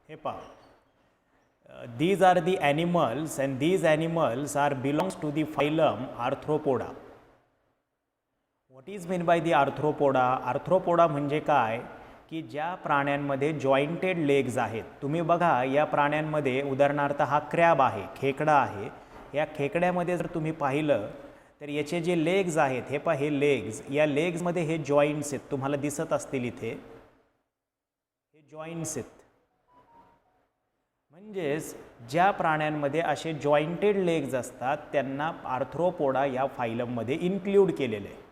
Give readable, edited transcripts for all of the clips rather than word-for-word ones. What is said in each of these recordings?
हे पहा, these are the animals and these animals are belongs to the phylum Arthropoda. What is meant by the Arthropoda? Arthropoda म्हणजे काय की ज्या प्राण्यांमध्ये जॉइंटेड लेग्स आहेत. तुम्ही बघा या प्राण्यांमध्ये उदाहरणार्थ हा क्रॅब आहे, खेकडा आहे. या खेकड्यामध्ये जर तुम्ही पाहिलं तर याचे जे लेग्स आहेत, हे पहा हे लेग्स, या लेग्समध्ये हे जॉइंट्स आहेत, तुम्हाला दिसत असतील इथे हे जॉइंट्स आहेत. म्हणजेच ज्या प्राण्यांमध्ये असे जॉइंटेड लेग्स असतात त्यांना आर्थ्रोपोडा या फायलममध्ये इन्क्ल्यूड केलेले आहे.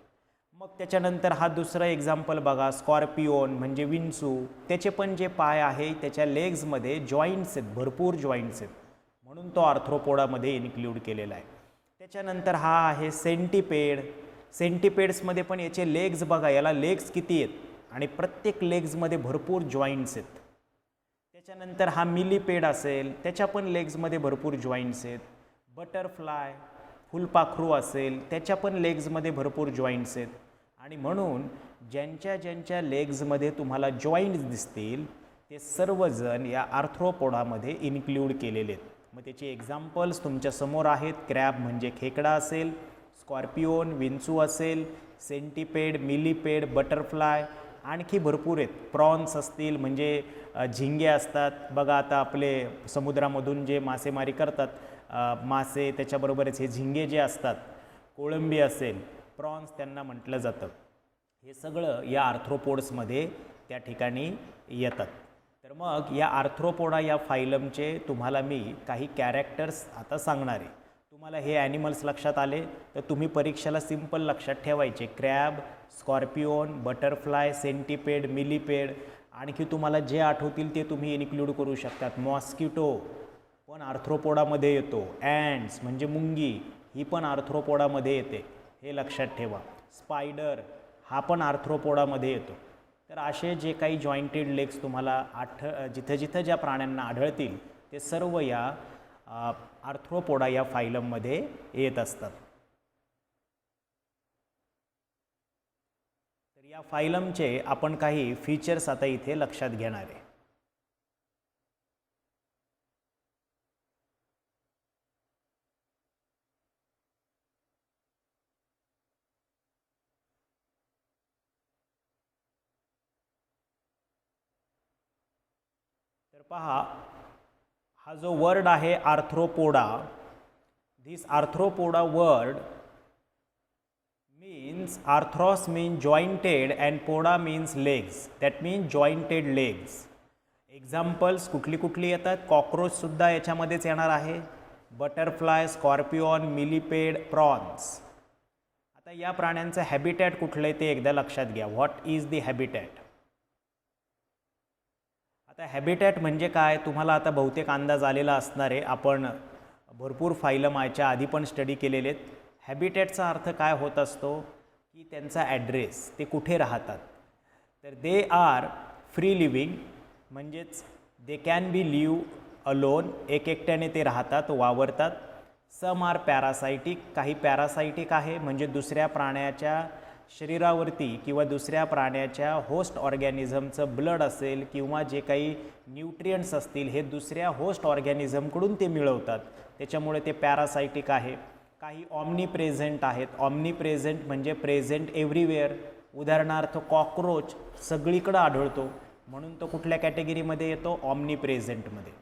मग त्याच्यानंतर हा दुसरा एक्झाम्पल बघा, स्कॉर्पिओन म्हणजे विंचू, त्याचे पण जे पाय आहे त्याच्या लेग्समध्ये जॉइंट्स आहेत, भरपूर जॉइंट्स आहेत, म्हणून तो आर्थ्रोपोडामध्ये इन्क्ल्यूड केलेला आहे. त्याच्यानंतर हा आहे सेंटिपेड. सेंटिपेड्समध्ये पण याचे लेग्स बघा, याला लेग्स किती आहेत आणि प्रत्येक लेग्समध्ये भरपूर जॉइंट्स आहेत. त्याच्यानंतर हा मिलीपेड असेल, त्याच्या पण लेग्समध्ये भरपूर जॉइंट्स आहेत. बटरफ्लाय फुलपाखरू असेल, त्याच्या पण लेग्समध्ये भरपूर जॉइंट्स आहेत. आणि म्हणून ज्यांच्या लेग्समध्ये तुम्हाला जॉइंट्स दिसतील ते सर्वजण या आर्थ्रोपोडामध्ये इन्क्ल्यूड केलेले आहेत. मग त्याचे एक्झाम्पल्स तुमच्या समोर आहेत. क्रॅब म्हणजे खेकडा असेल, स्कॉर्पिओन विंचू असेल, सेंटिपेड, मिलीपेड, बटरफ्लाय, आणखी भरपूर आहेत. प्रॉन्स असतील म्हणजे झिंगे असतात बघा, आता आपले समुद्रामधून जे मासेमारी करतात मासे, त्याच्याबरोबरच हे झिंगे जे असतात, कोळंबी असेल, प्रॉन्स त्यांना म्हटलं जातं. हे सगळं या आर्थ्रोपोड्समध्ये त्या ठिकाणी येतात. तर मग या आर्थ्रोपोडा या फायलमचे तुम्हाला मी काही कॅरेक्टर्स आता सांगणार आहे. तुम्हाला हे ॲनिमल्स लक्षात आले तर तुम्ही परीक्षेला सिंपल लक्षात ठेवायचे. क्रॅब, स्कॉर्पिओन, बटरफ्लाय, सेंटिपेड, मिलीपेड, आणखी तुम्हाला जे आठवतील ते तुम्ही इन्क्ल्यूड करू शकतात. मॉस्किटो पण आर्थ्रोपोडामध्ये येतो. अँट्स म्हणजे मुंगी, ही पण आर्थ्रोपोडामध्ये येते, हे लक्षात ठेवा. स्पायडर हा पण आर्थ्रोपोडामध्ये येतो. तर असे जे काही जॉइंटेड लेग्स तुम्हाला जिथं ज्या प्राण्यांना आढळतील ते सर्व या आर्थ्रोपोडा या फायलममध्ये येत असतात. तर या फायलमचे आपण काही फीचर्स आता इथे लक्षात घेणार आहे. तर पहा, हा जो वर्ड आहे Arthropoda, this Arthropoda word means arthros mean jointed and poda means legs, that means jointed legs. Examples कुठली कुठली येतात? कॉक्रोचसुद्धा याच्यामध्येच येणार आहे, बटरफ्लाय, स्कॉर्पिओन, मिलीपेड, प्रॉन्स. आता या प्राण्यांचं हॅबिटॅट कुठलं आहे ते एकदा लक्षात घ्या. What is the habitat? आता हॅबिटॅट म्हणजे काय तुम्हाला आता बहुतेक अंदाज आलेला असणार आहे. आपण भरपूर फायलम याच्या आधी पण स्टडी केलेले आहेत. हॅबिटॅटचा अर्थ काय होत असतो की त्यांचा ॲड्रेस, ते कुठे राहतात. तर दे आर फ्री लिव्हिंग, म्हणजेच they can be live alone, एकट्याने ते राहतात, वावरतात. सम आर पॅरासायटिक, काही पॅरासायटिक आहे म्हणजे दुसऱ्या प्राण्याच्या शरीरावरती किंवा दुसऱ्या प्राण्याच्या होस्ट ऑर्गॅनिझमचं ब्लड असेल किंवा जे काही न्यूट्रियंट्स असतील हे दुसऱ्या होस्ट ऑर्गॅनिझमकडून ते मिळवतात, त्याच्यामुळे ते पॅरासायटिक आहे. काही ऑमनी प्रेझेंट आहेत. ऑमनी प्रेझेंट म्हणजे प्रेझेंट एव्हरीवेअर. उदाहरणार्थ कॉक्रोच सगळीकडं आढळतो, म्हणून तो कुठल्या कॅटेगरीमध्ये येतो? ऑमनी प्रेझेंटमध्ये.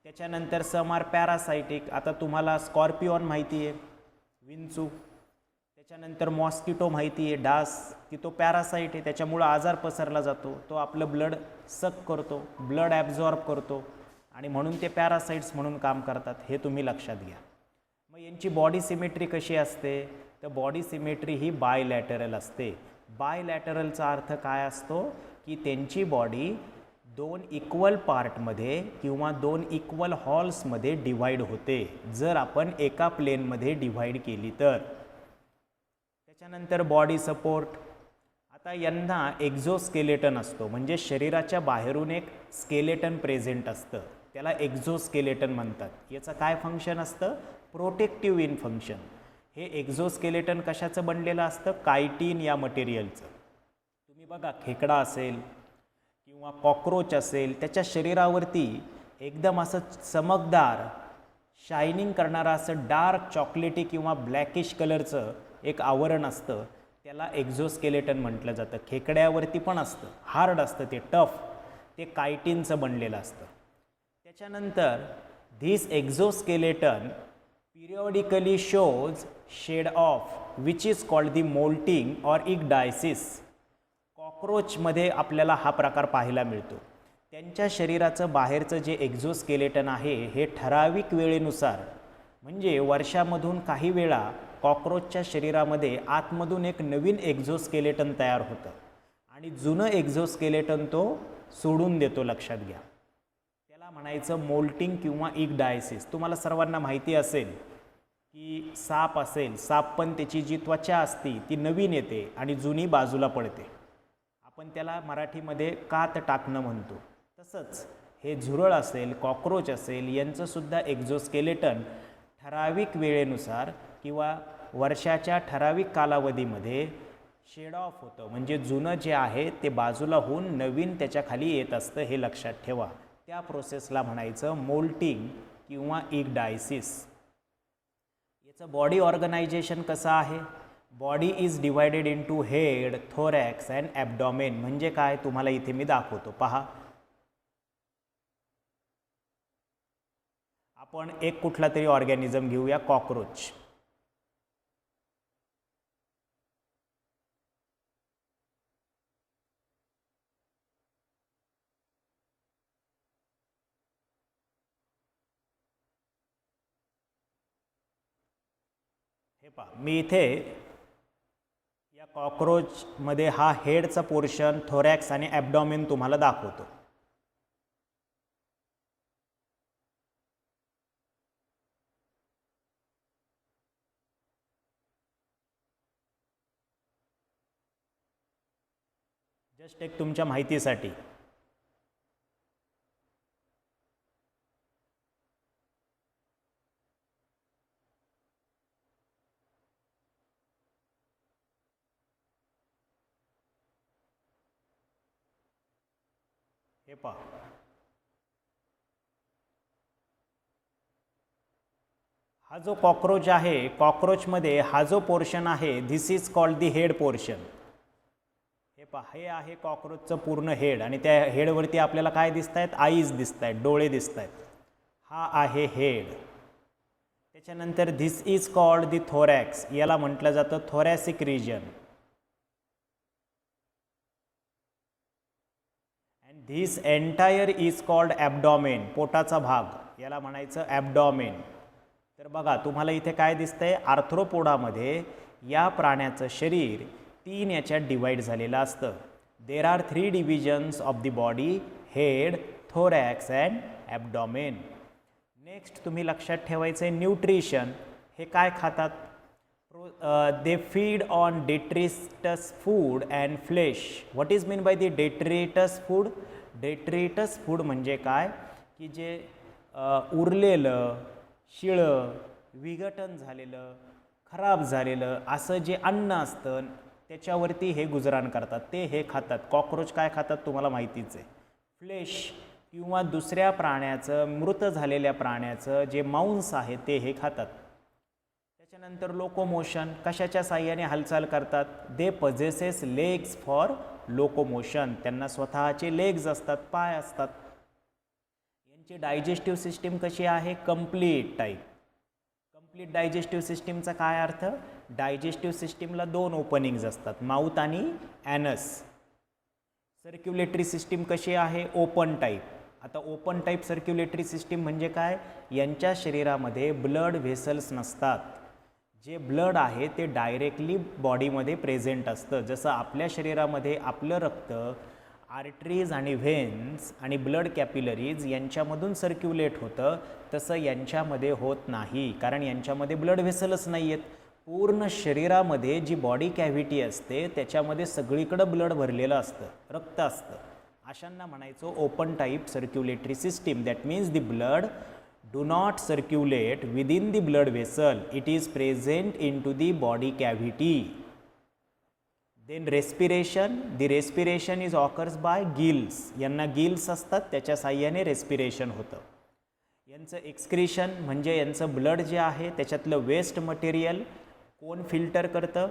त्याच्यानंतर सम आर पॅरासायटिक. आता तुम्हाला स्कॉर्पिओन माहिती आहे, विंचू. त्याच्यानंतर मॉस्किटो माहिती आहे, डास, की तो पॅरासाईट आहे, त्याच्यामुळं आजार पसरला जातो, तो आपलं ब्लड सक करतो, ब्लड ॲब्झॉर्ब करतो आणि म्हणून ते पॅरासाईट्स म्हणून काम करतात. हे तुम्ही लक्षात घ्या. मग यांची बॉडी सिमेट्री कशी असते? तर बॉडी सिमेट्री ही बायलॅटरल असते. बायलॅटरलचा अर्थ काय असतो की त्यांची बॉडी दोन इक्वल पार्टमध्ये किंवा दोन इक्वल हॉल्समध्ये डिव्हाइड होते जर आपण एका प्लेनमध्ये डिव्हाइड केली तर. त्याच्यानंतर बॉडी सपोर्ट. आता यांना एक्झोस्केलेटन असतो, म्हणजे शरीराच्या बाहेरून एक स्केलेटन प्रेझेंट असतं, त्याला एक्झोस्केलेटन म्हणतात. याचं काय फंक्शन असतं? Protective in function. हे एक्झोस्केलेटन कशाचं बनलेलं असतं? कायटिन या मटेरियलचं. तुम्ही बघा खेकडा असेल किंवा कॉक्रोच असेल, त्याच्या शरीरावरती एकदम असं चमकदार शायनिंग करणारं असं डार्क चॉकलेटी किंवा ब्लॅकिश कलरचं एक आवरण असतं, त्याला एक्झोस्केलेटन म्हटलं जातं. खेकड्यावरती पण असतं, हार्ड असतं ते, टफ, ते कायटिनचं बनलेलं असतं. त्याच्यानंतर this exoskeleton periodically shows shed off which is called the moulting or ecdysis. कॉक्रोचमध्ये आपल्याला हा प्रकार पाहायला मिळतो. त्यांच्या शरीराचं बाहेरचं जे एक्झोस्केलेटन आहे हे ठराविक वेळेनुसार, म्हणजे वर्षामधून काही वेळा कॉक्रोचच्या शरीरामध्ये आतमधून एक नवीन एक्झोस्केलेटन तयार होतं आणि जुनं एक्झोस्केलेटन तो सोडून देतो. लक्षात घ्या, त्याला म्हणायचं मोल्टिंग किंवा इग्डायसिस. तुम्हाला सर्वांना माहिती असेल की साप असेल, साप पण त्याची जी त्वचा असती ती नवीन येते आणि जुनी बाजूला पडते. आपण त्याला मराठीमध्ये कात टाकणं म्हणतो. तसंच हे झुरळ असेल, कॉक्रोच असेल, यांचंसुद्धा एक्झोस्केलेटन ठराविक वेळेनुसार किंवा वर्षाच्या ठराविक कालावधीमध्ये शेड ऑफ होतं, म्हणजे जुनं जे आहे ते बाजूला होऊन नवीन त्याच्याखाली येत असतं. हे लक्षात ठेवा. त्या प्रोसेसला म्हणायचं मोल्टिंग किंवा इग्डायसिस. याचं बॉडी ऑर्गनायझेशन कसं आहे? Body is divided into head, thorax and abdomen. म्हणजे काय, तुम्हाला इथे मी दाखवतो, पहा. आपण एक कुठला तरी ऑर्गॅनिझम घेऊया, कॉक्रोच. हे पहा, मी इथे या कॉक्रोचमध्ये हा हेडचा पोर्शन, थोरॅक्स आणि ॲबडॉमेन तुम्हाला दाखवतो. जस्ट एक तुमच्या माहितीसाठी. हे पहा, हा जो कॉक्रोच आहे, कॉक्रोचमध्ये हा जो पोर्शन आहे, this is called the head portion. हे पहा, हे आहे कॉक्रोचचं पूर्ण हेड आणि त्या हेडवरती आपल्याला काय दिसत आहेत? आईज दिसत आहेत, डोळे दिसत आहेत. हा आहे हेड. त्याच्यानंतर this is called the thorax. याला म्हटलं जातं thoracic region. And this entire is called abdomen. पोटाचा भाग, याला म्हणायचं ॲबडॉमेन. तर बघा, तुम्हाला इथे काय दिसतंय? आर्थ्रोपोडामध्ये या प्राण्याचं शरीर 3 याच्यात डिवाईड झालेलं असतं. There are 3 divisions of the body, head, thorax and abdomen. Next तुम्ही लक्षात ठेवायचं आहे न्यूट्रिशन. हे काय खातात? They feed on detritus food and flesh. What is mean by the detritus food? Detritus food म्हणजे काय की जे उरलेलं, शिळं, विघटन झालेलं, खराब झालेलं असं जे अन्न असतं त्याच्यावरती हे गुजराण करतात, ते हे खातात. कॉक्रोच काय खातात तुम्हाला माहितीच आहे. फ्लेश किंवा दुसऱ्या प्राण्याचं, मृत झालेल्या प्राण्याचं जे मांस आहे ते हे खातात. त्याच्यानंतर लोकोमोशन, कशाच्या साह्याने हालचाल करतात? दे पजेसेस लेग्स फॉर लोकोमोशन. त्यांना स्वतःचे लेग्स असतात, पाय असतात. यांची डायजेस्टिव्ह सिस्टीम कशी आहे? Complete type. कंप्लीट डायजेस्टिव्ह सिस्टीमचा काय अर्थ? डायजेस्टिव्ह सिस्टीमला 2 ओपनिंग्ज असतात, माउथ आणि ॲनस. सर्क्युलेटरी सिस्टीम कशी आहे? Open type. आता ओपन टाईप सर्क्युलेटरी सिस्टीम म्हणजे काय? यांच्या शरीरामध्ये ब्लड व्हेसल्स नसतात. जे ब्लड आहे ते डायरेक्टली बॉडीमध्ये प्रेझेंट असतं. जसं आपल्या शरीरामध्ये आपलं रक्त आर्टरीज आणि व्हेन्स आणि ब्लड कॅपिलरीज यांच्यामधून सर्क्युलेट होतं, तसं यांच्यामध्ये होत नाही, कारण यांच्यामध्ये ब्लड व्हेसलच नाही आहेत. पूर्ण शरीरामध्ये जी बॉडी कॅव्हिटी असते त्याच्यामध्ये सगळीकडं ब्लड भरलेलं असतं, रक्त असतं. अशांना म्हणायचो open type circulatory system. That means the blood do not circulate within the blood vessel, it is present in to the body cavity. Then respiration, the respiration is occurs by gills, यांना gills असतात, त्याच्या साह्याने respiration होतं. यांचं excretion म्हणजे यांचं blood जे आहे त्याच्यातलं वेस्ट मटेरियल कोण फिल्टर करतं?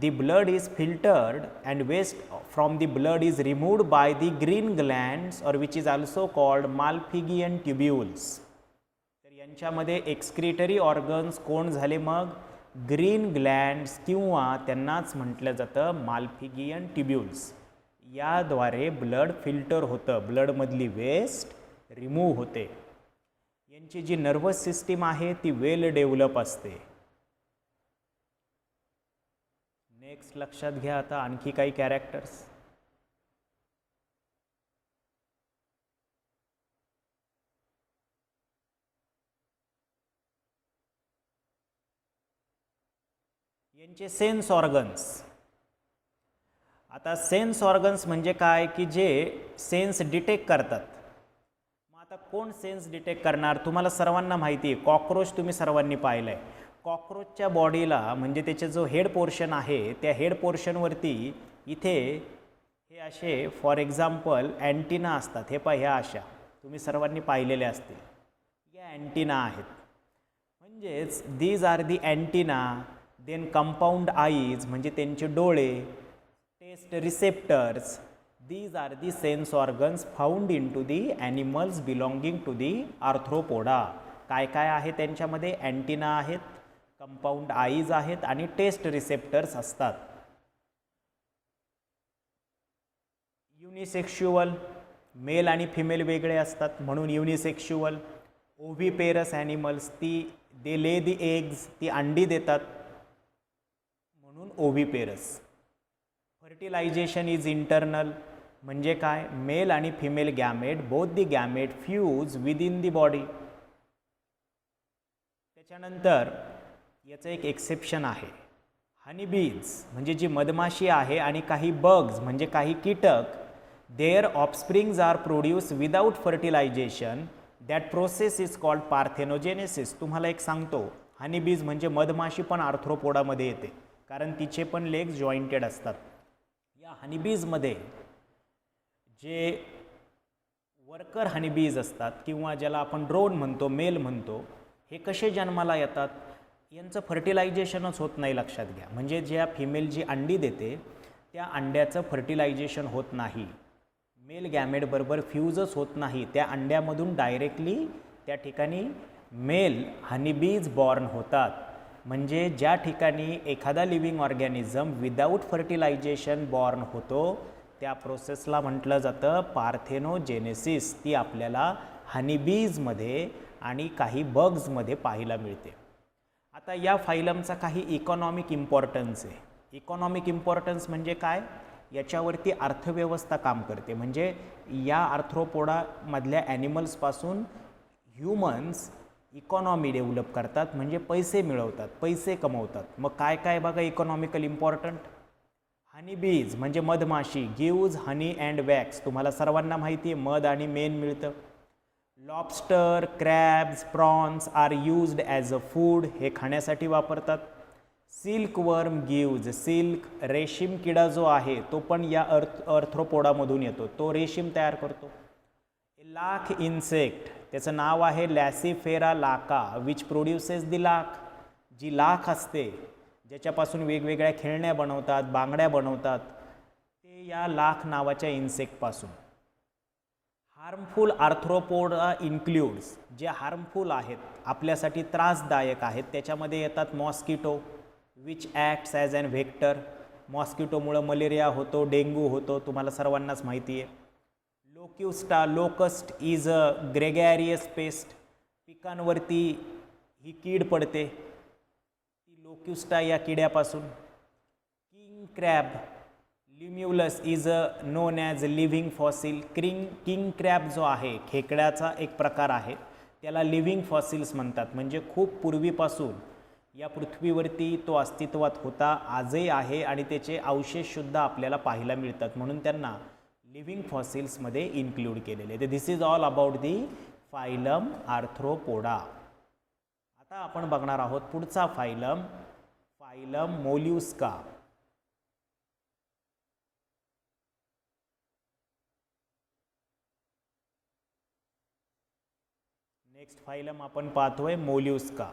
The blood is filtered and waste from the blood is removed by the green glands or which is also called Malpighian tubules. तर यांच्यामध्ये एक्सक्रिटरी ऑर्गन्स कोण झाले मग? ग्रीन ग्लँड्स किंवा त्यांनाच म्हटलं जातं माल्फिगियन ट्युब्युल्स. याद्वारे ब्लड फिल्टर होतं, ब्लडमधली वेस्ट रिमूव्ह होते. यांची जी नर्वस सिस्टीम आहे ती वेल डेव्हलप असते. नेक्स्ट लक्षात घ्या आता आणखी काही कॅरेक्टर्स. यांचे सेन्स ऑर्गन्स. आता सेन्स ऑर्गन्स म्हणजे काय की जे सेन्स डिटेक्ट करतात. मग आता कोण सेन्स डिटेक्ट करणार? तुम्हाला सर्वांना माहिती आहे कॉकरोच तुम्ही सर्वांनी पाहिलं आहे. कॉकरोचच्या बॉडीला म्हणजे त्याचे जो हेड पोर्शन आहे त्या हेड पोर्शनवरती इथे हे असे फॉर एक्झाम्पल अँटिना असतात. हे पहा, ह्या अशा तुम्ही सर्वांनी पाहिलेल्या असतील. या अँटिना आहेत, म्हणजेच these are the antenna. Then compound eyes म्हणजे त्यांचे डोळे. Taste receptors, these are the sense organs found into the animals belonging to the arthropoda. काय काय आहे त्यांच्यामध्ये? अँटिना आहेत, कंपाऊंड आईज आहेत आणि टेस्ट रिसेप्टर्स असतात. युनिसेक्शुअल, मेल आणि फिमेल वेगळे असतात म्हणून युनिसेक्शुअल. ओव्हिपेरस ॲनिमल्स, दे ले दी एग्ज, ती अंडी देतात म्हणून ओव्हिपेरस. फर्टिलायझेशन इज इंटरनल म्हणजे काय? मेल आणि female gamete both the gamete fuse within the body. त्याच्यानंतर याचं एक एक्सेप्शन आहे. हनीबीज म्हणजे जी मधमाशी आहे आणि काही बग्स म्हणजे काही कीटक, their offsprings are produce without fertilisation. That process is called parthenogenesis. तुम्हाला एक सांगतो, हनीबीज म्हणजे मधमाशी पण आर्थ्रोपोडामध्ये येते कारण तिचे पण लेग्स जॉईंटेड असतात. या हनीबीजमध्ये जे वर्कर हनीबीज असतात किंवा ज्याला आपण ड्रोन म्हणतो, मेल म्हणतो, हे कसे जन्माला येतात? यांचं फर्टिलायझेशनच होत नाही, लक्षात घ्या. म्हणजे ज्या फिमेल जी अंडी देते त्या अंड्याचं फर्टिलायझेशन होत नाही, मेल गॅमेटबरोबर फ्यूजच होत नाही. त्या अंड्यामधून डायरेक्टली त्या ठिकाणी मेल हनीबीज बॉर्न होतात. म्हणजे ज्या ठिकाणी एखादा living organism without fertilisation born होतो त्या प्रोसेसला म्हटलं जातं पार्थेनोजेनेसिस. ती आपल्याला हनीबीजमध्ये आणि काही बग्समध्ये पाहायला मिळते. आता या फायलमचा काही इकॉनॉमिक इम्पॉर्टन्स आहे. इकॉनॉमिक इम्पॉर्टन्स म्हणजे काय? याच्यावरती अर्थव्यवस्था काम करते. म्हणजे या आर्थ्रोपोडामधल्या ॲनिमल्सपासून ह्युमन्स इकॉनॉमी डेव्हलप करतात, म्हणजे पैसे मिळवतात, पैसे कमवतात. मग काय काय बघा इकॉनॉमिकल इम्पॉर्टंट. हनीबीज म्हणजे मधमाशी, गिव्ज हनी अँड वॅक्स. तुम्हाला सर्वांना माहिती आहे मध आणि मेण मिळतं. Lobster, crabs, prawns are used as a food. हे खाण्यासाठी वापरतात. सिल्क वर्म गिव्ज, सिल्क रेशीम किडा जो आहे तो पण या आर्थ्रोपोडामधून येतो, तो रेशीम तयार करतो. लाख इन्सेक्ट, त्याचं नाव आहे लॅसिफेरा लाका, विच प्रोड्युसेस दी लाख. जी लाख असते ज्याच्यापासून वेगवेगळ्या खेळण्या बनवतात, बांगड्या बनवतात, ते या लाख नावाच्या इन्सेक्टपासून. हार्मफुल आर्थ्रोपोडा इन्क्ल्यूड्स, जे हार्मफुल आहेत, आपल्यासाठी त्रासदायक आहेत, त्याच्यामध्ये येतात mosquito which acts as an vector. मॉस्किटोमुळं मलेरिया होतो, डेंग्यू होतो, तुम्हाला सर्वांनाच माहिती आहे. Locusta, locust is a gregarious pest. पिकांवरती ही कीड पडते, ती लोक्युस्टा या किड्यापासून. King crab, Limulus is a known as living fossil. King crab जो आहे खेकड्याचा एक प्रकार आहे, त्याला लिव्हिंग फॉसिल्स म्हणतात. म्हणजे खूप पूर्वीपासून या पृथ्वीवरती तो अस्तित्वात होता, आजही आहे आणि त्याचे अवशेषसुद्धा आपल्याला पाहायला मिळतात, म्हणून त्यांना लिव्हिंग फॉसिल्समध्ये इन्क्लूड केलेले. तर this is all about the phylum Arthropoda. आता आपण बघणार आहोत पुढचा phylum, phylum Mollusca. Next phylum आपण पाहतोय मोल्युस्का.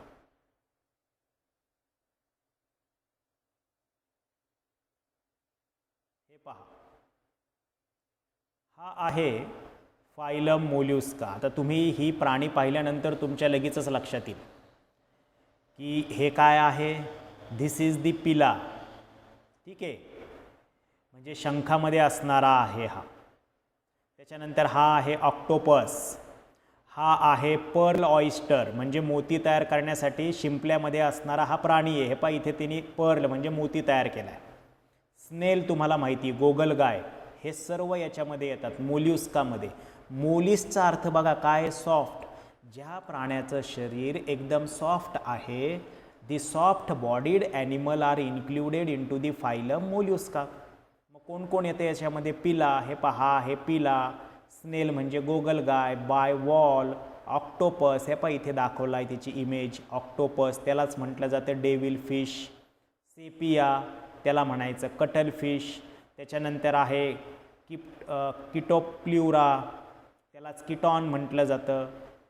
हे पहा, हा आहे फायलम मोल्युस्का. आता तुम्ही ही प्राणी पाहिल्यानंतर तुमच्या लगेचच लक्षात येईल की हे काय आहे. धिस इज दी पिला. ठीक आहे, म्हणजे शंखामध्ये असणारा आहे हा. त्याच्यानंतर हा आहे ऑक्टोपस. हा आहे पर्ल ऑयस्टर, म्हणजे मोती तयार करण्यासाठी शिंपल्यामध्ये असणारा हा प्राणी आहे. हे पहा, इथे तिने पर्ल म्हणजे मोती तयार केला आहे. स्नेल तुम्हाला माहिती, गोगलगाय, हे सर्व याच्यामध्ये येतात मोल्युस्कामध्ये. मोलिसचा अर्थ बघा काय, सॉफ्ट. ज्या प्राण्याचं शरीर एकदम सॉफ्ट आहे, the soft bodied animal are included in to the phylum Mollusca. मग कोण कोण येते याच्यामध्ये? पिला, हे पहा, हे पिला. स्नेल म्हणजे गोगलगाय, बायवॉल, ऑक्टोपस, हे पहा इथे दाखवला आहे त्याची इमेज. ऑक्टोपस त्यालाच म्हटलं जातं डेव्हिल फिश. सेपिया त्याला म्हणायचं कटल फिश. त्याच्यानंतर आहे किटोप्ल्युरा, त्यालाच किटॉन म्हटलं जातं.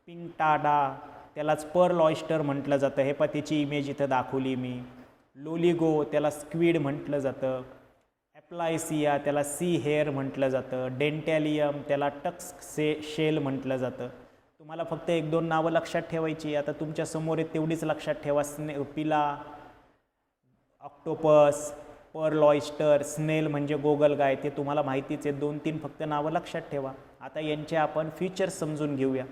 पिंकटाडा त्यालाच पर्ल ऑयस्टर म्हटलं जातं. हे पहा त्याची इमेज इथं दाखवली मी. लोलिगो त्याला स्क्विड म्हटलं जातं. ॲप्लायसिया त्याला सी हेअर म्हटलं जातं. डेंटॅलियम त्याला टक्स शेल म्हटलं जातं. तुम्हाला फक्त 1-2 नावं लक्षात ठेवायची. आता तुमच्या समोर तेवढीच लक्षात ठेवा. पिला, ऑक्टोपस, पर्ल ऑयस्टर, स्नेल म्हणजे गोगलगाय, ते तुम्हाला माहितीच आहे. 2-3 फक्त नावं लक्षात ठेवा. आता यांचे आपण फीचर्स समजून घेऊया.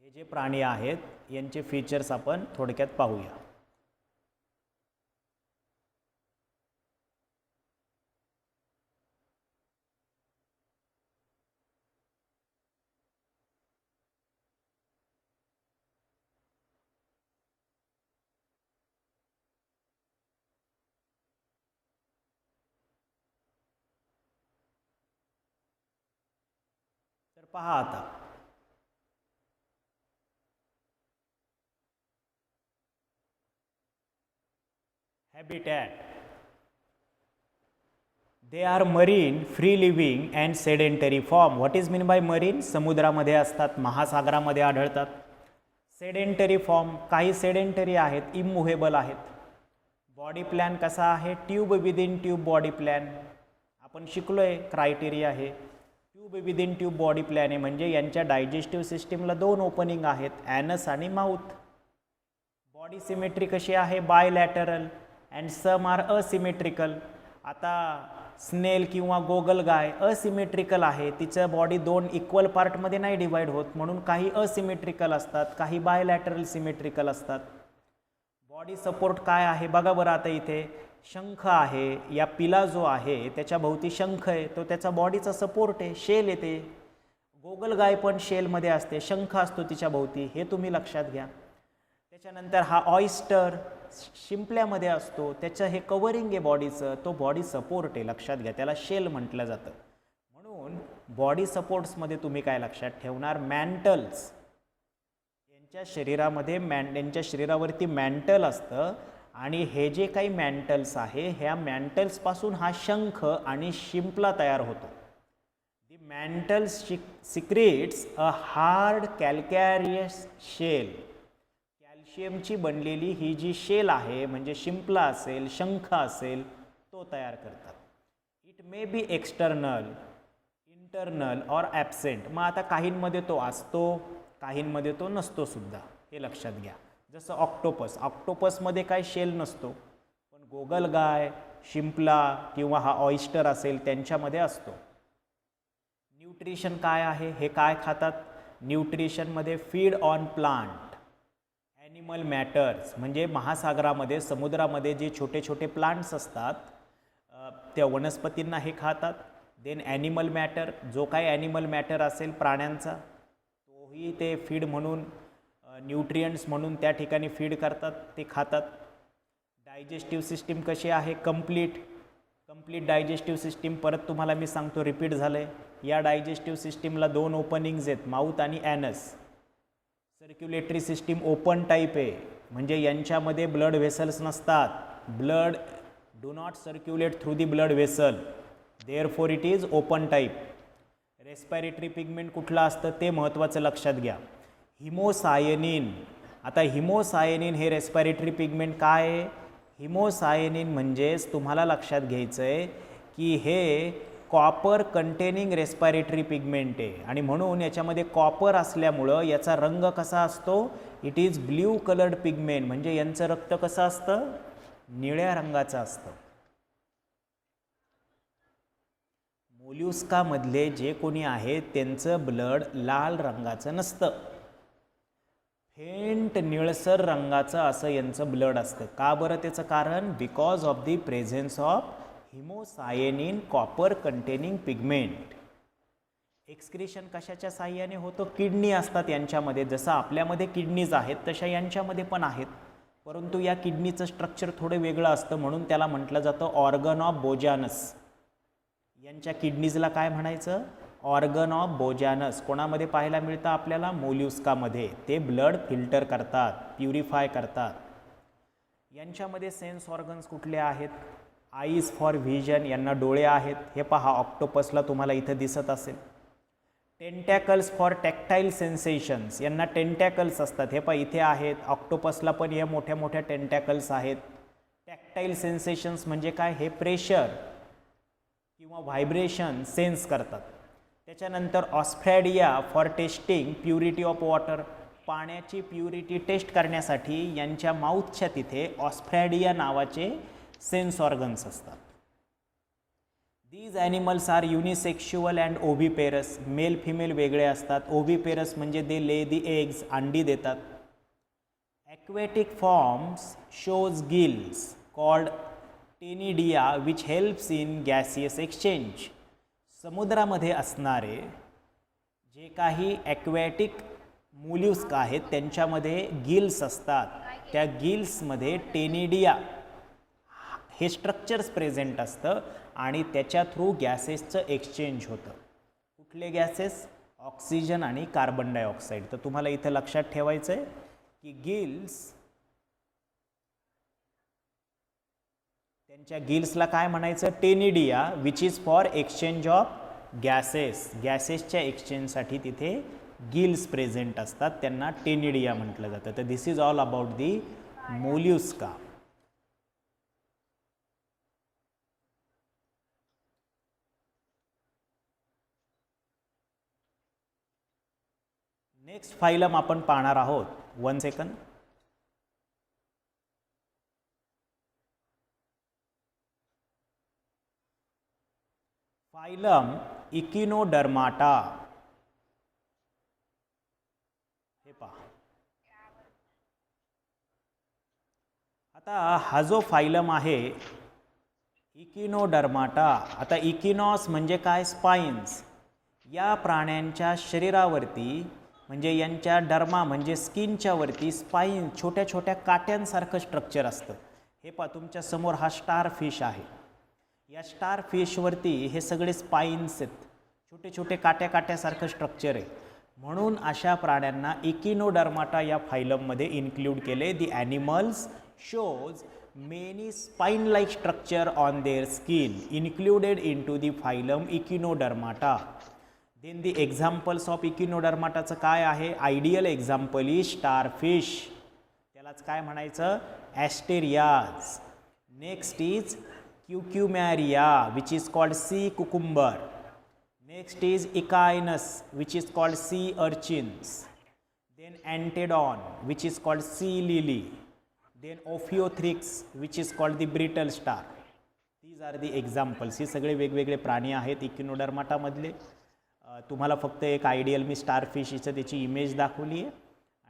हे जे प्राणी आहेत यांचे फीचर्स आपण थोडक्यात पाहूया. तर पहा आता, habitat. They are marine, free living and sedentary form. What is mean bye marine? समुद्रामध्ये असतात, महासागरामध्ये आढळतात. सेडेंटरी फॉर्म, काही सेडेंटरी आहेत, इममुव्हेबल आहेत. बॉडी प्लॅन कसा आहे? Tube within tube body plan. आपण शिकलो आहे क्रायटेरिया. आहे tube within tube body plan आहे, म्हणजे यांच्या डायजेस्टिव्ह सिस्टीमला 2 ओपनिंग आहेत, ॲनस आणि माउथ. बॉडी सिमेट्री कशी आहे? Bilateral and some are asymmetrical. आता स्नेल किंवा गोगलगाय असिमेट्रिकल आहे, तिचं बॉडी 2 इक्वल पार्टमध्ये नाही डिवाइड होत, म्हणून काही असिमेट्रिकल असतात, काही बायलॅटरल सिमेट्रिकल असतात. बॉडी सपोर्ट काय आहे बघा बरं. आता इथे शंख आहे, या पिला जो आहे त्याच्या भोवती शंख आहे, तो त्याचा बॉडीचा सपोर्ट आहे, शेल येते. गोगलगाय पण शेलमध्ये असते, शंख असतो तिच्या भोवती, हे तुम्ही लक्षात घ्या. त्याच्यानंतर हा ऑयस्टर शिंपल्यामध्ये असतो, त्याचं हे कवरिंग आहे बॉडीचं, तो बॉडी सपोर्ट आहे, लक्षात घ्या, त्याला शेल म्हटलं जातं. म्हणून बॉडी सपोर्ट्समध्ये तुम्ही काय लक्षात ठेवणार? मॅन्टल्स. यांच्या शरीरामध्ये यांच्या शरीरावरती मॅन्टल असतं, आणि हे जे काही मॅन्टल्स आहे, ह्या मॅन्टल्सपासून हा शंख आणि शिंपला तयार होतो. दी मॅन्टल्स सिक्रेट्स अ हार्ड कॅल्कॅरियस शेल. कॅल्शियमची बनलेली ही जी शेल आहे, म्हणजे शिंपला असेल, शंख असेल, तो तयार करतात. It may be external, internal or absent. मग आता काहींमध्ये तो असतो, काहींमध्ये तो नसतो सुद्धा, हे लक्षात घ्या. जसं ऑक्टोपस, ऑक्टोपसमध्ये काय शेल नसतो, पण गोगलगाय, शिंपला किंवा हा ऑयस्टर असेल त्यांच्यामध्ये असतो. न्यूट्रिशन काय आहे? हे काय खातात? न्यूट्रिशनमध्ये feed on plant, animal matters, म्हणजे महासागरामध्ये, समुद्रामध्ये जे छोटे छोटे प्लांट्स असतात त्या वनस्पतींना हे खातात. देन ॲनिमल मॅटर, जो काय ॲनिमल मॅटर असेल प्राण्यांचा, तोही ते फीड म्हणून, न्यूट्रियंट्स म्हणून त्या ठिकाणी फीड करतात, ते खातात. डायजेस्टिव्ह सिस्टीम कशी आहे? Complete digestive system. परत तुम्हाला मी सांगतो, रिपीट झालं आहे. या डायजेस्टिव्ह सिस्टीमला 2 ओपनिंग्ज आहेत, माउथ आणि anus. Circulatory system open type आहे, म्हणजे यांच्यामध्ये ब्लड व्हेसल्स नसतात. Blood do not circulate through the blood vessel, therefore it is open type. Respiratory pigment कुठलं असतं ते महत्त्वाचं लक्षात घ्या. हिमोसायनिन. आता हिमोसायनिन हे रेस्पिरेटरी पिगमेंट काय आहे? हिमोसायनिन म्हणजेच तुम्हाला लक्षात घ्यायचं आहे की हे कॉपर कंटेनिंग रेस्पिरेटरी पिगमेंट आहे आणि म्हणून याच्यामध्ये कॉपर असल्यामुळं याचा रंग कसा असतो? It is blue coloured pigment. म्हणजे यांचं रक्त कसं असतं? निळ्या रंगाचं असतं. मोल्युस्कामधले जे कोणी आहेत त्यांचं ब्लड लाल रंगाचं नसतं, फेंट निळसर रंगाचं असं यांचं ब्लड असतं. का बरं? त्याचं कारण because of the presence of haemocyanin copper containing pigment. Excretion कशाच्या साहाय्याने होतं? किडनी असतात यांच्यामध्ये. जसं आपल्यामध्ये किडनीज आहेत तशा यांच्यामध्ये पण आहेत, परंतु या किडनीचं स्ट्रक्चर थोडं वेगळं असतं म्हणून त्याला म्हटलं जातं ऑर्गन ऑफ बोजानस. यांच्या किडनीजला काय म्हणायचं? Organ of Bojanus. कोणामध्ये पाहायला मिळतं आपल्याला? मोल्युस्कामध्ये. ते ब्लड फिल्टर करतात, प्युरिफाय करतात. यांच्यामध्ये सेन्स ऑर्गन्स कुठले आहेत? आईज फॉर व्हिजन, यांना डोळे आहेत. हे पहा ऑक्टोपसला तुम्हाला इथं दिसत असेल. टेंटॅकल्स फॉर टॅक्टाईल सेन्सेशन्स, यांना टेंटॅकल्स असतात. हे पहा इथे आहेत. ऑक्टोपसला पण हे मोठ्या मोठ्या टेंटॅकल्स आहेत. टॅक्टाईल सेन्सेशन्स म्हणजे काय? हे प्रेशर किंवा व्हायब्रेशन सेन्स करतात. त्याच्यानंतर osphradia for testing purity of water, पाण्याची प्युरिटी टेस्ट करण्यासाठी यांच्या माउथच्या तिथे ऑस्फ्रॅडिया नावाचे सेन्स ऑर्गन्स असतात. These animals are unisexual and oviparous. Male female वेगळे असतात. ओव्हिपेरस म्हणजे दे ले दी एग्ज, अंडी देतात. Aquatic forms shows gills called ctenidia which helps in gaseous exchange. समुद्रामध्ये असणारे जे काही ॲक्वॅटिक मोल्युस्क आहेत त्यांच्यामध्ये गिल्स असतात. त्या गिल्समध्ये टेनिडिया हे स्ट्रक्चर्स प्रेझेंट असतं आणि त्याच्या थ्रू गॅसेसचं एक्सचेंज होतं. कुठले गॅसेस? ऑक्सिजन आणि कार्बन डायऑक्साईड. तर तुम्हाला इथं लक्षात ठेवायचं आहे की गिल्स, त्यांच्या गिल्सला काय म्हणायचं? Ctenidia which is for exchange of gases. गॅसेसच्या एक्सचेंजसाठी तिथे गिल्स प्रेझेंट असतात, त्यांना टेनिडिया म्हटलं जातं. तर this is all about the Mollusca. Next phylum आपण पाहणार आहोत. 1 सेकंद. फायलम इकिनोडर्माटा. हे पहा. आता हा जो फायलम आहे इकिनोडर्माटा. आता इकिनॉस म्हणजे काय? स्पाइन्स. या प्राण्यांच्या शरीरावरती म्हणजे यांच्या डर्मा म्हणजे स्किनच्या वरती स्पाइन, छोट्या छोट्या काट्यांसारखं स्ट्रक्चर असतं. हे पहा तुमच्या समोर हा स्टार फिश आहे. या स्टार फिशवरती हे सगळे स्पाइन्स आहेत, छोटे छोटे काट्या काट्यासारखं स्ट्रक्चर आहे. म्हणून अशा प्राण्यांना इकिनोडर्माटा या फायलममध्ये इन्क्लूड केले. The animals shows many spine like structure on their skin included in to the phylum Echinodermata. Then the examples of इकिनोडर्माटाचं काय आहे? आयडियल एक्झाम्पल इज स्टारफिश, त्यालाच काय म्हणायचं? Asterias. Next is Cucumaria which is called sea cucumber. Next is Echinus which is called sea urchins. Then Antedon which is called sea lily. Then Ophiothrix which is called the brittle star. These are the examples. हे सगळे वेगवेगळे प्राणी आहेत इकिनोडर्माटामधले. तुम्हाला फक्त एक ideal मी starfish हिचं त्याची इमेज दाखवली आहे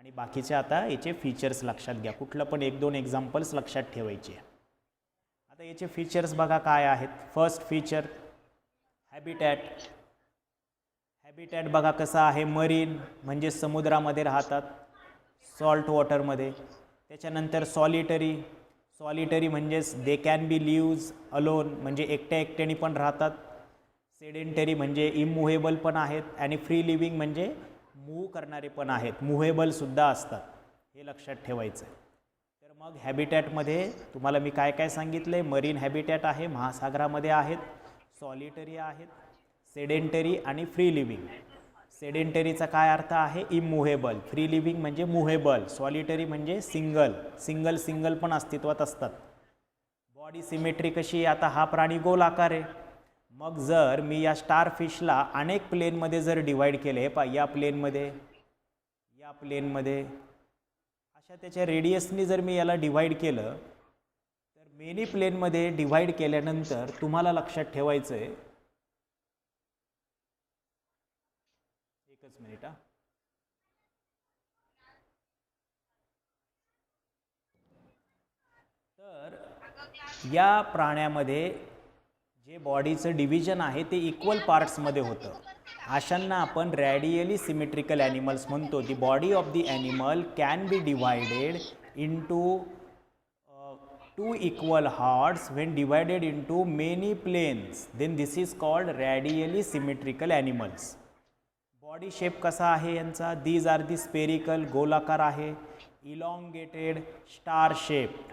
आणि बाकीचे आता याचे फीचर्स लक्षात घ्या. कुठलं पण 1-2 एक्झाम्पल्स लक्षात ठेवायचे. आता याचे फीचर्स बघा काय आहेत. First feature habitat. हॅबिटॅट बघा कसं आहे? मरीन म्हणजे समुद्रामध्ये राहतात, सॉल्ट वॉटरमध्ये. त्याच्यानंतर सॉलिटरी. सॉलिटरी म्हणजेच they can be lives alone म्हणजे एकट्या एकट्याने पण राहतात. सेडेंटरी म्हणजे इमूव्हेबल पण आहेत आणि फ्री लिव्हिंग म्हणजे मूव्ह करणारे पण आहेत, मूव्हेबलसुद्धा असतात. हे लक्षात ठेवायचं आहे. तर मग हॅबिटॅटमध्ये तुम्हाला मी काय काय सांगितलं आहे? मरीन हॅबिटॅट आहे, महासागरामध्ये आहेत, सॉलिटरी आहेत, सेडेंटरी आणि फ्री लिव्हिंग. सेडेंटरीचा काय अर्थ आहे? इमूव्हेबल. फ्री लिव्हिंग म्हणजे मुव्हेबल. सॉलिटरी म्हणजे सिंगल पण अस्तित्वात असतात. बॉडी सिमेट्री कशी? आता हा प्राणी गोल आकार आहे. मग जर मी या स्टार फिशला अनेक प्लेनमध्ये जर डिवाईड केले, हे पहा, या प्लेनमध्ये, अशा त्याच्या रेडियसनी जर मी याला डिवाईड केलं, तर मेनी प्लेनमध्ये डिवाईड केल्यानंतर तुम्हाला लक्षात ठेवायचं आहे, एकच मिनिट हा. तर या प्राण्यामध्ये जे बॉडीचं डिव्हिजन आहे ते इक्वल पार्ट्समध्ये होतं. अशांना आपण रॅडियली सिमेट्रिकल ॲनिमल्स म्हणतो. The body of the animal can be divided into two equal halves when divided into many planes, then this is called radially symmetrical animals. Body shape कसा आहे यांचा? These are the spherical, गोलाकार आहे. Elongated, star shaped,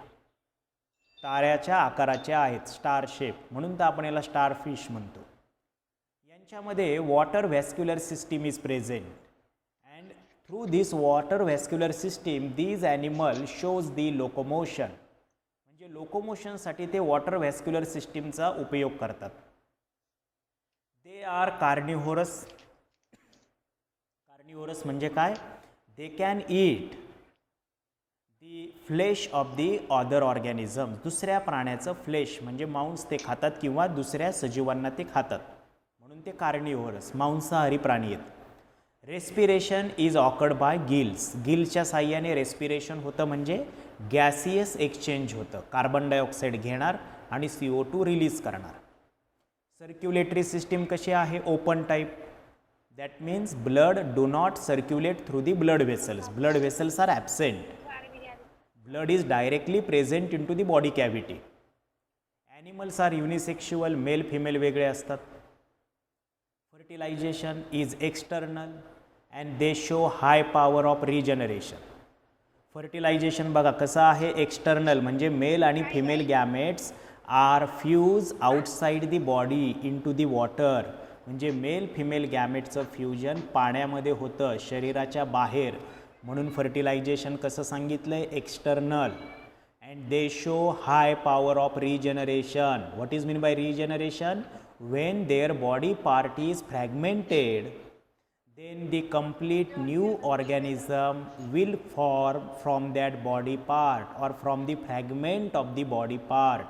ताऱ्याच्या आकाराचे आहेत, star shape, म्हणून तर आपण याला स्टार फिश म्हणतो. यांच्यामध्ये water vascular system is present and through this water vascular system these animal shows the locomotion. म्हणजे लोकोमोशनसाठी ते वॉटर व्हॅस्क्युलर सिस्टीमचा उपयोग करतात. They are कार्निव्होरस. कार्निव्होरस म्हणजे काय? They can eat the flesh of the other organism. दुसऱ्या प्राण्याचं फ्लेश म्हणजे मांस ते खातात किंवा दुसऱ्या सजीवांना ते खातात, म्हणून ते कार्निव्होरस, मांसाहारी प्राणी आहेत. Respiration is occurred by gills. गिल्सच्या साह्याने रेस्पिरेशन होतं, म्हणजे गॅसियस एक्सचेंज होतं. कार्बन डायऑक्साईड घेणार आणि CO2 रिलीज करणार. सर्क्युलेटरी सिस्टीम कशी आहे? Open type. That means blood do not circulate through the blood vessels. Blood vessels are absent. Blood is directly present in to the body cavity. Animals are unisexual. Male female वेगळे असतात. Fertilisation is external and they show high power of regeneration. Fertilisation बघा कसं आहे? External, म्हणजे male आणि female gametes are fuse outside the body in to the water. म्हणजे male female गॅमेटचं fusion पाण्यामध्ये होतं, शरीराच्या बाहेर, म्हणून फर्टिलायझेशन कसं सांगितलं आहे? External. And they show high power of regeneration. What is mean by regeneration? when their body part is fragmented, then the complete new organism will form from that body part or from the fragment of the body part.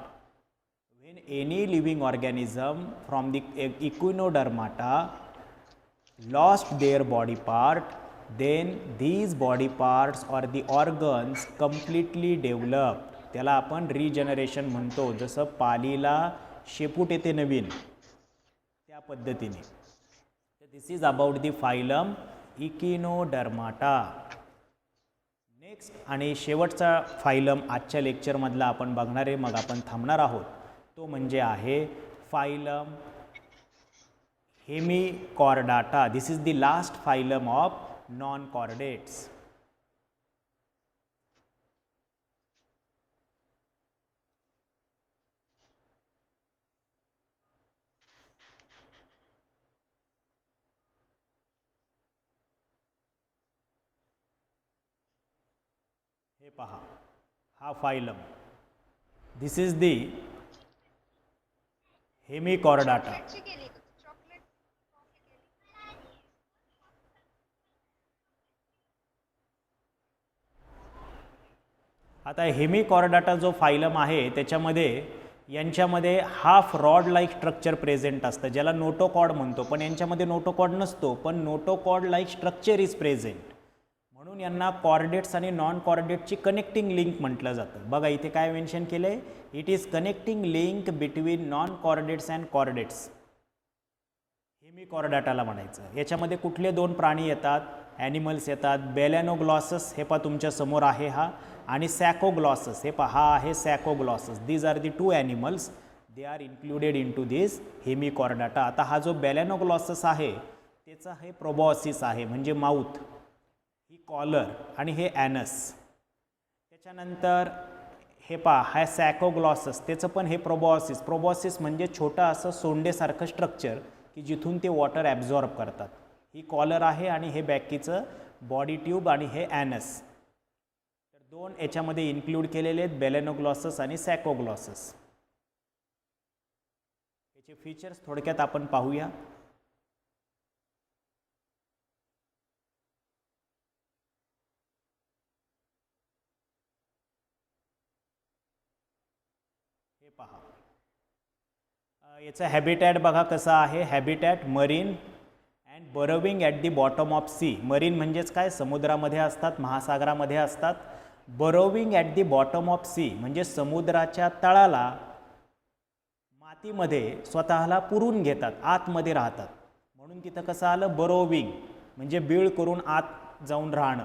When any living organism from the echinodermata lost their body part, then these body parts or the organs completely developed. त्याला आपण regeneration म्हणतो. जसं पालीला शेपूट येते नवीन, त्या पद्धतीने. This is about the phylum Echinodermata. Next आणि शेवटचा फायलम आजच्या लेक्चरमधला आपण बघणार आहे, मग आपण थांबणार आहोत, तो म्हणजे आहे phylum Hemichordata. This is the last phylum of non chordates. हे पहा, हा फायलम. This is the हेमिकॉर्डाटा. आता हेमिकॉर्डाटा जो फायलम आहे त्याच्यामध्ये यांच्यामध्ये half rod like structure present असतं, ज्याला नोटोकॉड म्हणतो. पण यांच्यामध्ये नोटोकॉड नसतो, पण notochord like structure is present, म्हणून यांना कॉर्डेट्स आणि नॉन कॉर्डेटची कनेक्टिंग लिंक म्हटलं जातं. बघा इथे काय मेन्शन केलं आहे? It is connecting link between non chordates and chordates. हेमिकॉर्डाटाला म्हणायचं. याच्यामध्ये कुठले दोन प्राणी येतात? ॲनिमल्स येतात. बेलॅनोग्लॉसस, हे पहा तुमच्या समोर आहे हा, आणि सॅकोग्लॉसस, हे पहा हा आहे Saccoglossus. These are the two animals, they are included in to this Hemichordata. आता हा जो बेलॅनोग्लॉसस आहे त्याचा हे प्रोबॉसिस आहे, म्हणजे माउथ, ही कॉलर आणि हे ॲनस. त्याच्यानंतर हे पहा हा सॅकोग्लॉसस, त्याचं पण हे प्रोबॉसिस. प्रोबॉसिस म्हणजे छोटा असं सोंडेसारखं स्ट्रक्चर की जिथून ते वॉटर ॲब्झॉर्ब करतात. ही कॉलर आहे आणि हे बॅकीचं बॉडी ट्यूब आणि हे ॲनस. तर दोन याच्यामध्ये इन्क्लूड केलेले आहेत, बेलेनोग्लॉसस आणि सॅकोग्लॉसस. याचे फीचर्स थोडक्यात आपण पाहूया. हे पहा, याचं हॅबिटॅट बघा कसं आहे. Habitat marine and burrowing at the bottom of sea. Marine म्हणजेच काय, समुद्रामध्ये असतात, महासागरामध्ये असतात. Burrowing at the bottom of sea म्हणजे समुद्राच्या तळाला मातीमध्ये स्वतःला पुरून घेतात, आतमध्ये राहतात. म्हणून तिथं कसं आलं, बरोविंग म्हणजे बीळ करून आत जाऊन राहणं.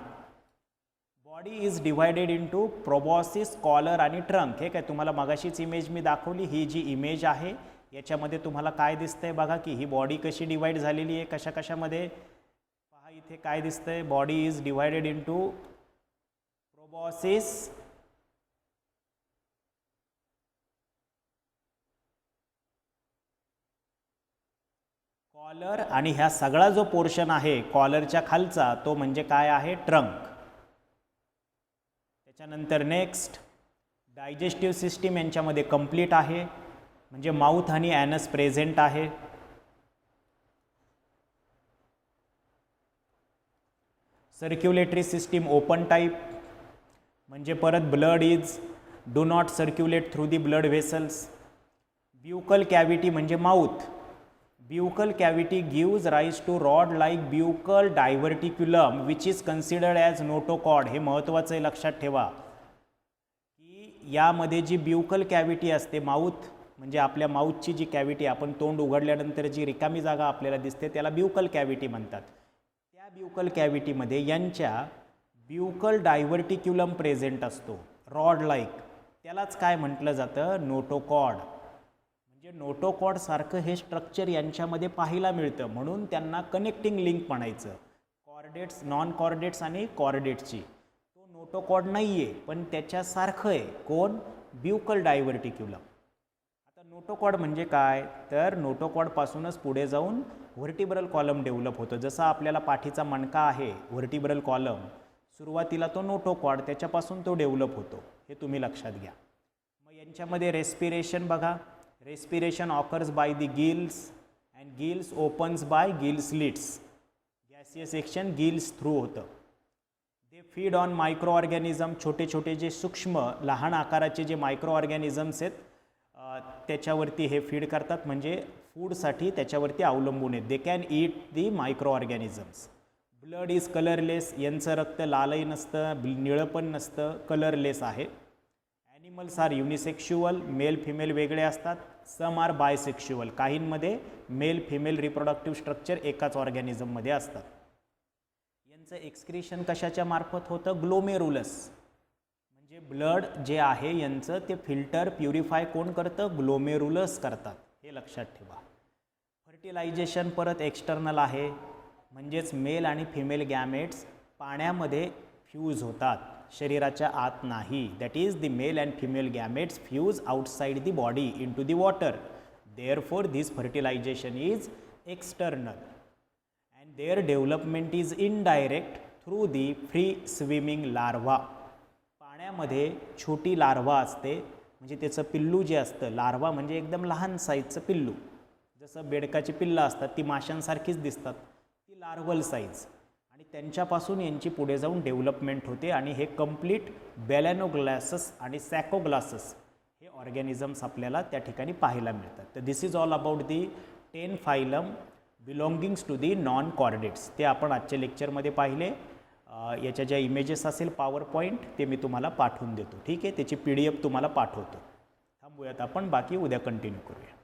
Body is divided into proboscis, collar आणि ट्रंक. हे काय तुम्हाला मगाशीच इमेज मी दाखवली, ही जी इमेज आहे याच्यामध्ये तुम्हाला काय दिसतंय बघा की ही बॉडी कशी डिवाइड झालेली आहे, कशा कशामध्ये. पहा इथे काय दिसतंय, body is divided into proboscis, collar आणि ह्या सगळा जो पोर्शन आहे कॉलरच्या खालचा तो म्हणजे काय आहे, ट्रंक. त्याच्यानंतर नेक्स्ट डायजेस्टिव्ह सिस्टीम यांच्यामध्ये कंप्लीट आहे, म्हणजे माउथ आणि ॲनस प्रेझेंट आहे. सर्क्युलेटरी सिस्टीम ओपन टाईप, म्हणजे परत blood is do not circulate through the blood vessels. Buccal cavity म्हणजे mouth. Buccal cavity gives rise to rod like buccal diverticulum which is considered as notochord. हे महत्त्वाचं आहे, लक्षात ठेवा की यामध्ये जी ब्युकल कॅव्हिटी असते, माउथ म्हणजे आपल्या माउथची जी कॅव्हिटी, आपण तोंड उघडल्यानंतर जी रिकामी जागा आपल्याला दिसते त्याला ब्युकल कॅव्हिटी म्हणतात. त्या ब्युकल कॅव्हिटीमध्ये यांच्या ब्युकल डायव्हर्टिक्युलम प्रेझेंट असतो, रॉड लाईक. त्यालाच काय म्हटलं जातं, नोटोकॉड. म्हणजे नोटोकॉड सारखं हे स्ट्रक्चर यांच्यामध्ये पाहायला मिळतं, म्हणून त्यांना कनेक्टिंग लिंक म्हणायचं. कॉर्डेट्स, नॉन कॉर्डेट्स आणि कॉर्डेट्सची. तो नोटोकॉड नाही आहे पण त्याच्यासारखं आहे. कोण, ब्युकल डायव्हर्टिक्युलम. आता नोटोकॉड म्हणजे काय, तर नोटोकॉडपासूनच पुढे जाऊन व्हर्टिब्रल कॉलम डेव्हलप होतं. जसं आपल्याला पाठीचा मणका आहे व्हर्टिब्रल कॉलम, सुरुवातीला तो नोटोकॉड, त्याच्यापासून तो डेव्हलप होतो. हे तुम्ही लक्षात घ्या. मग यांच्यामध्ये रेस्पिरेशन बघा. Respiration occurs by the gills and gills opens by gill slits. Gaseous section gills through होतं. They feed on micro organism. छोटे छोटे जे सूक्ष्म लहान आकाराचे जे मायक्रो ऑर्गॅनिझम्स आहेत त्याच्यावरती हे फीड करतात, म्हणजे फूडसाठी त्याच्यावरती अवलंबून आहेत. They can eat the microorganisms. Blood is colourless. यांचं रक्त लालही नसतं, निळं पण नसतं, कलरलेस आहे. Animals are unisexual. Male female वेगळे असतात. Some are bisexual. काहींमध्ये मेल फिमेल रिप्रोडक्टिव्ह स्ट्रक्चर एकाच ऑर्गॅनिझममध्ये असतात. यांचं एक्सक्रिशन कशाच्या मार्फत होतं, ग्लोमेरुलस. म्हणजे ब्लड जे आहे यांचं ते फिल्टर प्युरिफाय कोण करतं, ग्लोमेरुलस करतात. हे लक्षात ठेवा. फर्टिलायझेशन परत एक्सटर्नल आहे, म्हणजेच मेल आणि फिमेल गॅमेट्स पाण्यामध्ये फ्यूज होतात, शरीराच्या आत नाही. That is the male and female gametes fuse outside the body in to the water. Therefore this fertilisation is external and their development is indirect through the free swimming larva. पाण्यामध्ये छोटी larva असते, म्हणजे त्याचं पिल्लू जे असतं, larva म्हणजे एकदम लहान साईजचं पिल्लू. जसं बेडकाची पिल्लं असतात ती माशांसारखीच दिसतात, ती लार्वल साईज. आणि त्यांच्यापासून यांची पुढे जाऊन डेव्हलपमेंट होते आणि हे कंप्लीट बेलेनोग्लॉसस आणि सॅकोग्लॉसस हे ऑर्गॅनिझम्स आपल्याला त्या ठिकाणी पाहायला मिळतात. तर this is all about the 10 phylum belongings to the non chordates. ते आपण आजच्या लेक्चरमध्ये पाहिले. याच्या ज्या इमेजेस असेल पॉवर पॉईंट ते मी तुम्हाला पाठवून देतो. ठीक आहे, त्याची PDF तुम्हाला पाठवतो. थांबूयात आपण, बाकी उद्या कंटिन्यू करूया.